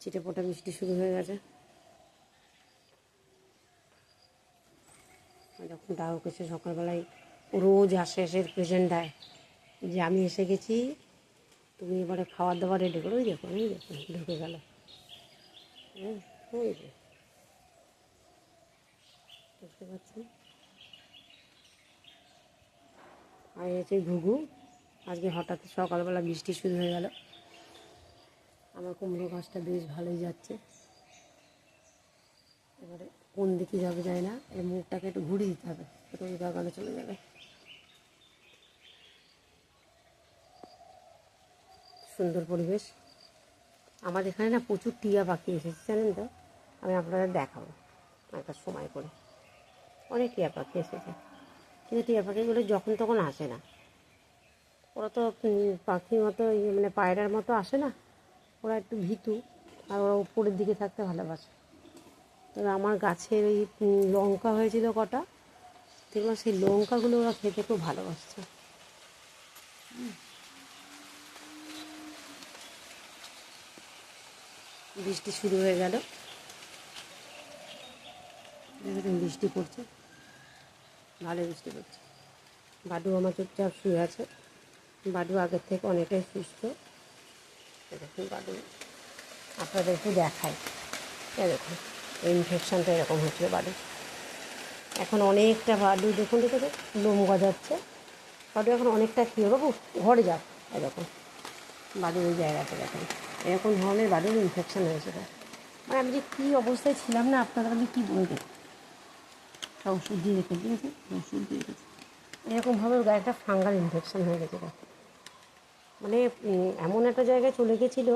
ছিটেফোঁটা বৃষ্টি শুরু হয়ে গেছে। যখন ডাউক এসে সকালবেলায় রোজ আসে, এসে প্রেজেন্ট দেয় যে আমি এসে গেছি, তুমি এবারে খাবার দাবার রেডি করো। ওই দেখুন, এই দেখুন ঢুকে গেল। ওই যে বুঝতে পারছেন। আর হচ্ছে ঘুঘু। আজকে হঠাৎ সকালবেলা বৃষ্টি শুরু হয়ে গেল। আমার কুমড়ো গাছটা বেশ ভালোই যাচ্ছে। এবারে কোন দিকে যাবে যায় না, এই মুখটাকে একটু ঘুরিয়ে দিতে হবে, তো ওই বাগানে চলে যাবে। সুন্দর পরিবেশ। আমাদের এখানে না প্রচুর টিয়া পাখি এসেছে, জানেন তো। আমি আপনাদের দেখাবো একটা সময় করে। অনেক টিয়া পাখি এসেছে, কিন্তু টিয়া পাখিগুলো যখন তখন আসে না। ওরা তো পাখির মতো মানে পায়রার মতো আসে না, ওরা একটু ভীতু, আর ওরা উপরের দিকে থাকতে ভালোবাসে। তবে আমার গাছের ওই লঙ্কা হয়েছিল কটা, দেখলাম সেই লঙ্কাগুলো ওরা খেতে খুব ভালোবাসছে। বৃষ্টি শুরু হয়ে গেল, দেখুন বৃষ্টি পড়ছে, ভালো বৃষ্টি পড়ছে। বাডু আমার চুপচাপ শুয়ে আছে। বাডু আগের থেকে অনেকটাই সুস্থ। দেখুন বাডু আপনাদের একটু দেখাই। দেখুন ইনফেকশানটা এরকম হচ্ছে বাডু। এখন অনেকটা বাডু দেখুন, দেখে লোম গজাচ্ছে। বাডু এখন অনেকটা কী হবে, বাবু ঘরে যাও। এরকম বাডুর ওই জায়গাটা দেখেন, এরকম ধরনের বাডুর ইনফেকশান হয়েছে। মানে আমি যে কী অবস্থায় ছিলাম না, আপনাদের আমি কী বলতে। একটা ওষুধ দিয়ে রেখে দিয়েছে, ওষুধ দিয়ে রেখেছে, এরকমভাবে ওর গায়ে একটা ফাঙ্গাল ইনফেকশান হয়ে গেছে। মানে এমন একটা জায়গায় চলে গেছিলো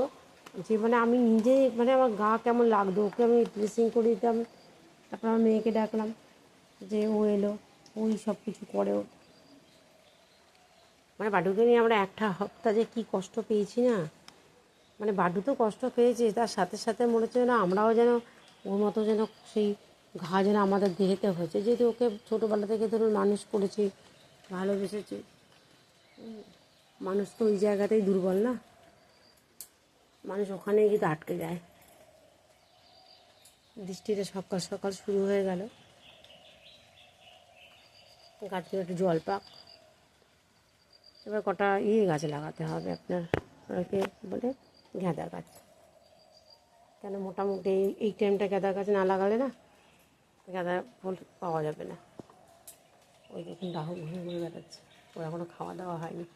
যে মানে আমি নিজে মানে আমার গা কেমন লাগতো। ওকে আমি ড্রেসিং করে দিতাম, তারপর আমার মেয়েকে ডাকলাম যে ও এলো, ওই সব কিছু করেও। মানে বাডুকে নিয়ে আমরা একটা হপ্তাহ যে কী কষ্ট পেয়েছি না। মানে বাডু তো কষ্ট পেয়েছে, তার সাথে সাথে মনে হচ্ছে না আমরাও যেন ওর মতো যেন সেই ঘা যেন আমাদের দেহেতে হয়েছে, যেহেতু ওকে ছোটোবেলা থেকে ধরুন মানুষ করেছি, ভালোবেসেছি। মানুষ তো ওই জায়গাতেই দুর্বল না, মানুষ ওখানেই কিন্তু আটকে যায়। বৃষ্টিটা সকাল সকাল শুরু হয়ে গেল, গাছে একটু জল পাক। এবার কটা গাছ লাগাতে হবে আপনার, ওকে বলে গাঁদা গাছ। কেন মোটামুটি এই টাইমটা গাঁদা গাছ না লাগালে না গাঁদা ফুল পাওয়া যাবে না। ওই দেখুন রাহু ঘুরে ঘুরে বেড়াচ্ছে, ওর এখনও খাওয়া দাওয়া হয়নি।